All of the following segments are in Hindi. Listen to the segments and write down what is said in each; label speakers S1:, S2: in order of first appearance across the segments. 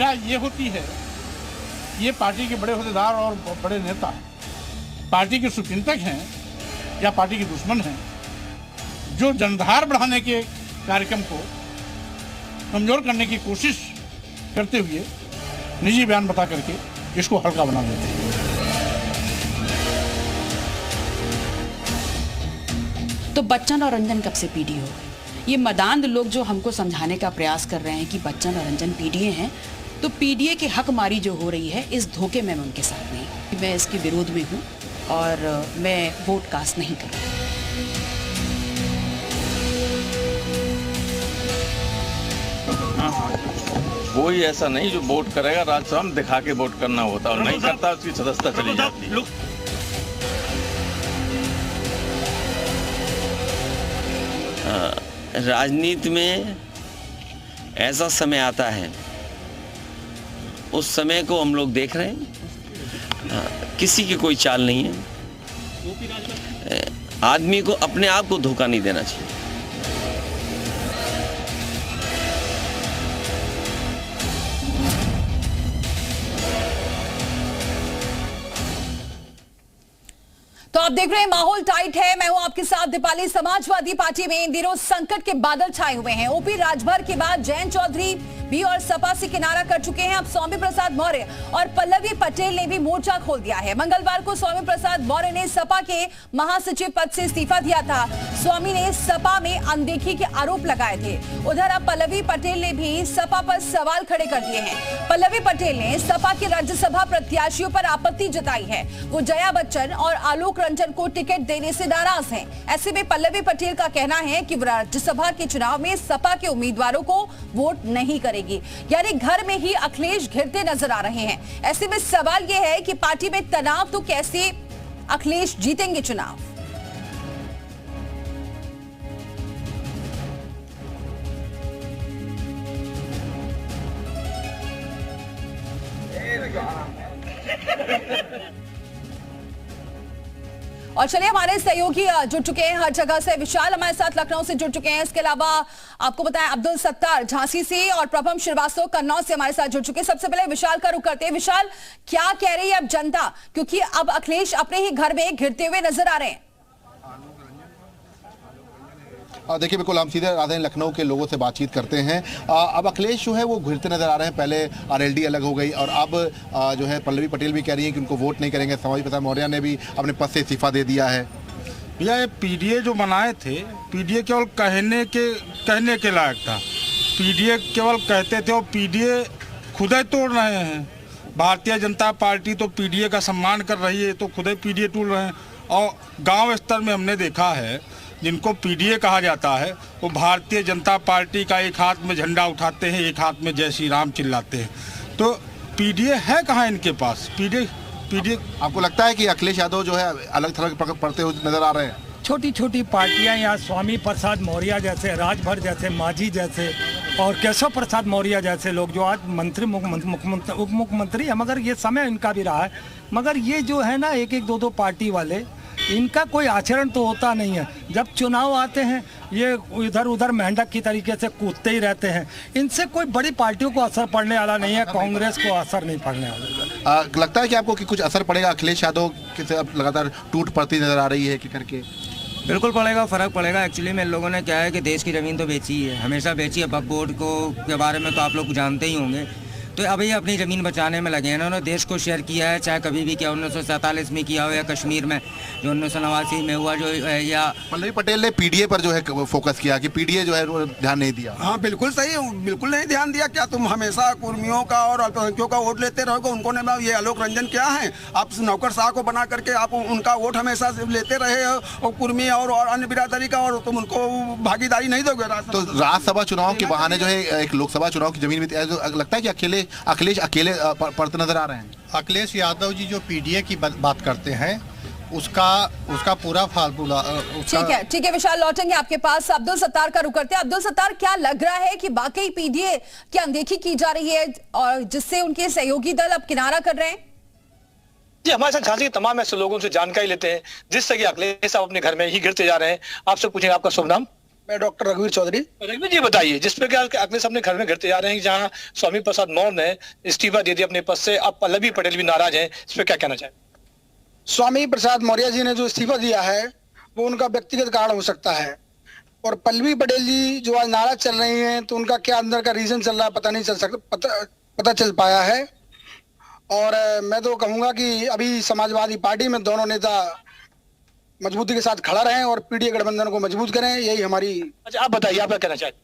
S1: वजह ये होती है, ये पार्टी के बड़े होद्देदार और बड़े नेता पार्टी के शुभचिंतक हैं या पार्टी के दुश्मन हैं, जो जनधार बढ़ाने के कार्यक्रम को कमजोर करने की कोशिश करते हुए निजी बयान बता करके इसको हल्का बना देते हैं।
S2: तो बच्चन और रंजन कब से पीडीए हो गए? ये मदान लोग जो हमको समझाने का प्रयास कर रहे हैं कि बच्चन और रंजन पीडीए हैं, तो पीडीए की हकमारी जो हो रही है, इस धोखे में मैं उनके साथ नहीं, मैं इसके विरोध में हूँ और मैं वोट कास्ट नहीं करूँगी।
S3: कोई ऐसा नहीं जो वोट करेगा राज्यसभा में दिखा के वोट करना होता और नहीं करता उसकी सदस्यता चली जाती है।
S4: राजनीति में ऐसा समय आता है, उस समय को हम लोग देख रहे हैं। किसी की कोई चाल नहीं है। आदमी को अपने आप को धोखा नहीं देना चाहिए।
S5: तो आप देख रहे हैं माहौल टाइट है। मैं हूं आपके साथ दीपाली। समाजवादी पार्टी में इन दिनों संकट के बादल छाए हुए हैं। ओपी राजभर के बाद जयंत चौधरी भी और सपा से किनारा कर चुके हैं। अब स्वामी प्रसाद मौर्य और पल्लवी पटेल ने भी मोर्चा खोल दिया है। मंगलवार को स्वामी प्रसाद मौर्य ने सपा के महासचिव पद से इस्तीफा दिया था। स्वामी ने सपा में अनदेखी के आरोप लगाए थे। उधर अब पल्लवी पटेल ने भी सपा पर सवाल खड़े कर दिए हैं। पल्लवी पटेल ने सपा के राज्यसभा प्रत्याशियों पर आपत्ति जताई है। वो जया बच्चन और आलोक रंजन को टिकट देने से नाराज हैं। ऐसे में पल्लवी पटेल का कहना है कि वो राज्यसभा के चुनाव में सपा के उम्मीदवारों को वोट नहीं करेगी, यानी घर में ही अखिलेश घिरते नजर आ रहे हैं। ऐसे में सवाल यह है कि पार्टी में तनाव तो कैसे अखिलेश जीतेंगे चुनाव। और चलिए हमारे सहयोगी जुड़ चुके हैं हर जगह से। विशाल हमारे साथ लखनऊ से जुड़ चुके हैं। इसके अलावा आपको बताएं अब्दुल सत्तार झांसी से और प्रभम श्रीवास्तव कन्नौज से हमारे साथ जुड़ चुके हैं। सबसे पहले विशाल का रुख करते हैं। विशाल, क्या कह रही है अब जनता, क्योंकि अब अखिलेश अपने ही घर में घिरते हुए नजर आ रहे हैं?
S6: देखिए, बिल्कुल हम सीधे राजधानी लखनऊ के लोगों से बातचीत करते हैं। अब अखिलेश जो है वो घिरते नजर आ रहे हैं। पहले आरएलडी अलग हो गई और अब जो है पल्लवी पटेल भी कह रही है कि उनको वोट नहीं करेंगे। स्वामी प्रसाद मौर्य ने भी अपने पद से इस्तीफा दे दिया है।
S1: भैया, ये पीडीए जो बनाए थे, पीडीए केवल कहने के लायक था। पीडीए केवल कहते थे और पीडीए खुद ही तोड़ रहे हैं। भारतीय जनता पार्टी तो पीडीए का सम्मान कर रही है, तो खुद ही पीडीए टूट रहे हैं। और गांव स्तर में हमने देखा है, जिनको पीडीए कहा जाता है वो भारतीय जनता पार्टी का एक हाथ में झंडा उठाते हैं, एक हाथ में जय श्री राम चिल्लाते हैं। तो पीडीए है कहाँ इनके पास? पीडीए
S6: आपको लगता है कि अखिलेश यादव जो है अलग थलग पड़ते हुए नजर आ रहे हैं?
S7: छोटी छोटी पार्टियां यहाँ स्वामी प्रसाद मौर्य जैसे, राजभर जैसे, मांझी जैसे और केशव प्रसाद मौर्य जैसे लोग जो आज मंत्री उप मुख्यमंत्री है, मगर ये समय इनका भी रहा है। मगर ये जो है ना एक एक दो पार्टी वाले, इनका कोई आचरण तो होता नहीं है। जब चुनाव आते हैं ये इधर उधर मेंढक की तरीके से कूदते ही रहते हैं। इनसे कोई बड़ी पार्टियों को असर पड़ने वाला नहीं है, कांग्रेस को असर नहीं पड़ने वाला।
S6: लगता है कि आपको कि कुछ असर पड़ेगा अखिलेश यादव से? अब लगातार टूट पड़ती नजर आ रही है कि करके
S8: बिल्कुल पड़ेगा, फ़र्क पड़ेगा। एक्चुअली में लोगों ने क्या है कि देश की ज़मीन तो बेची है, हमेशा बेची है। अब बोर्ड को के बारे में तो आप लोग जानते ही होंगे। तो अभी अपनी ज़मीन बचाने में लगे हैं। इन्होंने देश को शेयर किया है, चाहे कभी भी किया, 1947 में किया हो या कश्मीर में जो 1989 में हुआ, जो या
S6: पल्लवी पटेल ने पीडीए पर जो है फोकस किया कि पीडीए जो है ध्यान नहीं दिया।
S9: हाँ बिल्कुल सही, बिल्कुल नहीं ध्यान दिया। क्या तुम हमेशा कुर्मियों का और अल्पसंख्यकों का वोट लेते रहोगे? उनको नहीं, ये आलोक रंजन क्या है, आप नौकरशाह को बना करके आप उनका वोट हमेशा लेते रहे हो और कुर्मी और अन्य बिरादरी का, और तुम उनको भागीदारी नहीं दोगे।
S6: तो राज्यसभा चुनाव के बहाने जो है एक लोकसभा चुनाव की जमीन में लगता है कि अखिलेश अकेले पड़ते नजर आ रहे हैं।
S10: अखिलेश यादव जी जो पीडीए की बात करते हैं उसका पूरा फार्मूला।
S5: ठीक है विशाल, लौटेंगे आपके पास। अब्दुल सत्तार का रुख करते हैं। अब्दुल सत्तार, क्या लग रहा है कि वाकई पीडीए की अनदेखी की जा रही है और जिससे उनके सहयोगी दल अब किनारा कर रहे हैं?
S11: जी, हमारे साथ झांसी के तमाम ऐसे लोगों से जानकारी लेते हैं जिससे कि अखिलेश साहब अपने घर में ही गिरते जा रहे हैं। आपसे पूछेंगे आपका शुभ नाम? मैं डॉक्टर रघुवीर चौधरी। रघुवीर जी बताइए, जिस पे अखिलेश अपने घर में गिरते जा रहे हैं, जहां स्वामी प्रसाद मौर्य ने इस्तीफा दे दिया अपने पद से, अब पल्लवी पटेल भी नाराज हैं, इस पे क्या कहना चाहें? स्वामी प्रसाद मौर्य जी ने जो इस्तीफा दिया है वो उनका व्यक्तिगत कारण हो सकता है, और पल्लवी पटेल जी जो आज नाराज चल रही हैं तो उनका क्या अंदर का रीजन चल रहा है पता नहीं चल सकता, पता चल पाया है। और मैं तो कहूंगा कि अभी समाजवादी पार्टी में दोनों नेता मजबूती के साथ खड़ा रहें और पीडीए गठबंधन को मजबूत करें, यही हमारी। अच्छा, आप बताइए, आप क्या कहना चाहते?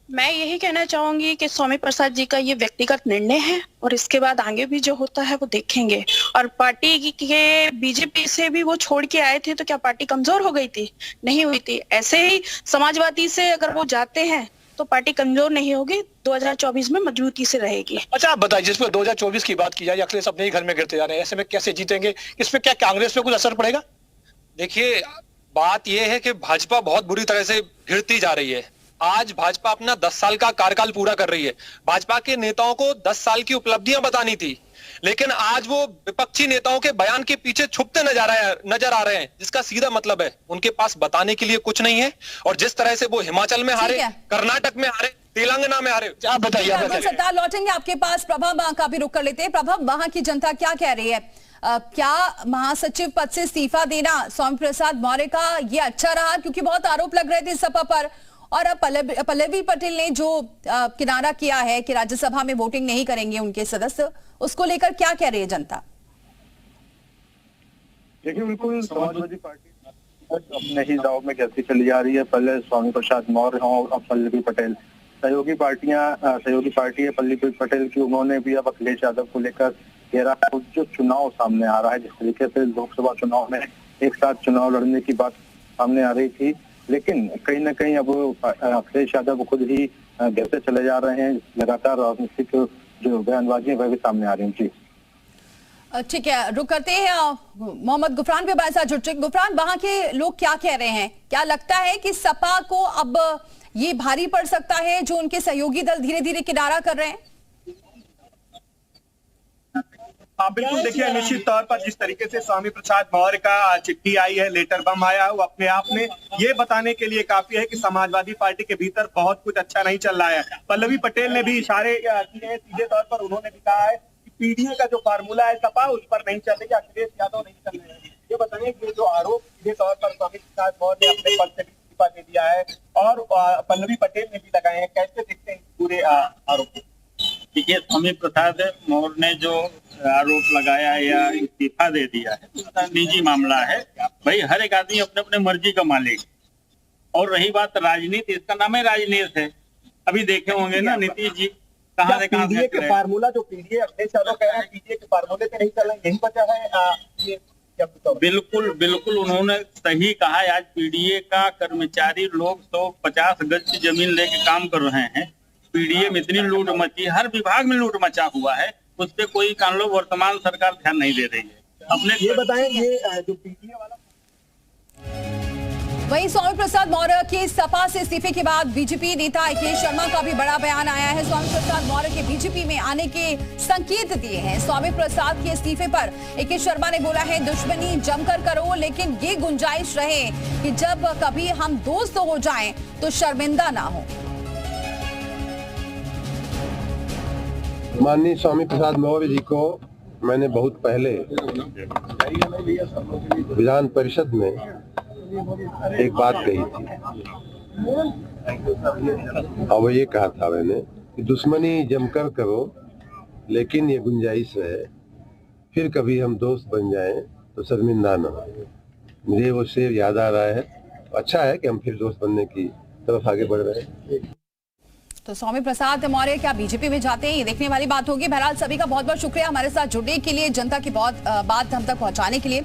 S12: मैं यही कहना चाहूंगी कि स्वामी प्रसाद जी का ये व्यक्तिगत निर्णय है और इसके बाद आगे भी जो होता है वो देखेंगे। और पार्टी के बीजेपी से भी वो छोड़ के आए थे तो क्या पार्टी कमजोर हो गई थी? नहीं हुई थी। ऐसे ही समाजवादी से अगर वो जाते हैं तो पार्टी कमजोर नहीं होगी, 2024 में मजबूती से रहेगी। अच्छा, आप बताइए, जिस पर 2024 की बात की जाए, अखिलेश अपने ही घर में गिरते जा रहे हैं, ऐसे में कैसे जीतेंगे? इस पे क्या कांग्रेस पे कुछ असर पड़ेगा?
S13: देखिए, बात यह है कि भाजपा बहुत बुरी तरह से गिरती जा रही है। आज भाजपा अपना 10 साल का कार्यकाल पूरा कर रही है। भाजपा के नेताओं को 10 साल की उपलब्धियां बतानी थी, लेकिन आज वो विपक्षी नेताओं के बयान के पीछे छुपते नजर आ रहे हैं, जिसका सीधा मतलब है उनके पास बताने के लिए कुछ नहीं है। और जिस तरह से वो हिमाचल में हारे, कर्नाटक में हारे, तेलंगाना में हारे। आप बताइए।
S5: सत्तार लौटेंगे आपके पास। प्रभा का भी रुख कर लेते हैं। प्रभा, वहां की जनता क्या कह रही है? क्या महासचिव पद से इस्तीफा देना स्वामी प्रसाद मौर्य का ये अच्छा रहा? क्योंकि बहुत आरोप लग रहे थे सपा पर, और अब पल्लवी पटेल ने जो किनारा किया है कि राज्यसभा में वोटिंग नहीं करेंगे उनके सदस्य, उसको लेकर क्या कह रही है जनता?
S14: देखिए, बिल्कुल समाजवादी पार्टी अपने ही दाव में कैसी चली जा रही है। पहले स्वामी प्रसाद मौर्य हों, अब पल्लवी पटेल। सहयोगी पार्टी है पल्लवी पटेल की, उन्होंने भी अब अखिलेश यादव को लेकर घेरा। जो चुनाव सामने आ रहा है, जिस तरीके से लोकसभा चुनाव में एक साथ चुनाव लड़ने की बात सामने आ रही थी, लेकिन कहीं ना कहीं अब अखिलेश यादव खुद ही गिरते चले जा रहे हैं। लगातार राजनीतिक जो बयानबाजी है वह भी सामने आ रही है। जी
S5: ठीक है, रुक करते हैं। मोहम्मद गुफरान भी हमारे साथ जुड़ चुके। गुफरान, वहां के लोग क्या कह रहे हैं? क्या लगता है कि सपा को अब ये भारी पड़ सकता है जो उनके सहयोगी दल धीरे धीरे किनारा कर रहे हैं?
S15: हाँ, बिल्कुल। देखिए, निश्चित तौर पर जिस तरीके से स्वामी प्रसाद मौर्य का चिट्ठी आई है, लेटर बम आया है, वो अपने आप में ये बताने के लिए काफी है कि समाजवादी पार्टी के भीतर बहुत कुछ अच्छा नहीं चल रहा है। पल्लवी पटेल ने भी इशारे किए हैं सीधे तौर पर। उन्होंने भी कहा है कि पीडीए का जो फार्मूला है सपा, उस पर नहीं चल रही, अखिलेश यादव नहीं चल रहे हैं। ये बताएं कि जो आरोप सीधे तौर पर स्वामी प्रसाद मौर्य ने अपने पद से इस्तीफा दे दिया है और पल्लवी पटेल ने भी लगाए हैं, कैसे देखते हैं पूरे आरोप?
S16: देखिए, स्वामी प्रसाद मौर्य ने जो आरोप लगाया या इस्तीफा दे दिया है, उसका निजी मामला है। भाई, हर एक आदमी अपने अपने मर्जी का मालिक। और रही बात राजनीति, इसका नाम है राजनीति है। अभी देखे होंगे ना नीतीश जी कहाँ से कहाँ
S15: पीडीए के फार्मूला, जो पीडीए अखिलेश यादव कह रहे हैं पीडीए के फार्मूले पे नहीं चल रहे, यही वजह है ये?
S16: बिल्कुल उन्होंने सही कहा। आज पीडीए का कर्मचारी लोग 150 गज की जमीन लेके काम कर रहे हैं। पीडीए में इतनी लूट मची, हर विभाग में लूट मचा हुआ है, उस पर कोई कान लो वर्तमान सरकार ध्यान नहीं दे रही है। अपने
S15: ये बताएं, ये जो पीडीए वाला।
S5: वहीं स्वामी प्रसाद मौर्य के सपा से इस्तीफे के बाद बीजेपी नेता अखिलेश शर्मा का भी बड़ा बयान आया है। स्वामी प्रसाद मौर्य के बीजेपी में आने के संकेत दिए हैं। स्वामी प्रसाद के इस्तीफे पर अखिलेश शर्मा ने बोला है, दुश्मनी जमकर करो, लेकिन ये गुंजाइश रहे कि जब कभी हम दोस्त हो जाएं तो शर्मिंदा ना हो।
S17: माननीय स्वामी प्रसाद मौर्य जी को मैंने बहुत पहले विधान परिषद में एक बात कही थी, और वो ये कहा था मैंने कि दुश्मनी जमकर करो, लेकिन ये गुंजाइश रहे फिर कभी हम दोस्त बन जाएं तो शर्मिंदा न हो। मुझे वो शेर याद आ रहा है। अच्छा है कि हम फिर दोस्त बनने की तरफ आगे बढ़ रहे हैं।
S5: तो स्वामी प्रसाद मौर्य क्या बीजेपी में जाते हैं, ये देखने वाली बात होगी। बहरहाल सभी का बहुत बहुत शुक्रिया हमारे साथ जुड़ने के लिए, जनता की बहुत बात हम तक पहुंचाने के लिए।